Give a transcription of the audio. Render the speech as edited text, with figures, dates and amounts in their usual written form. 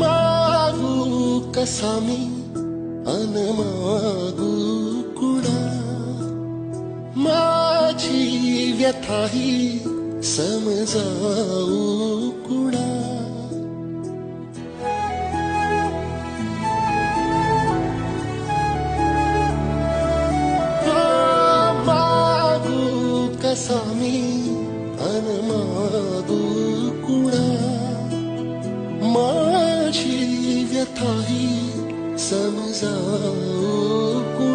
मागू कसा मी अन मागू कुणा, माझी व्यथाही समजावू कुणा. मागू कसा मी अन मागू कुणा, माझी व्यथाही समजावू कुणा.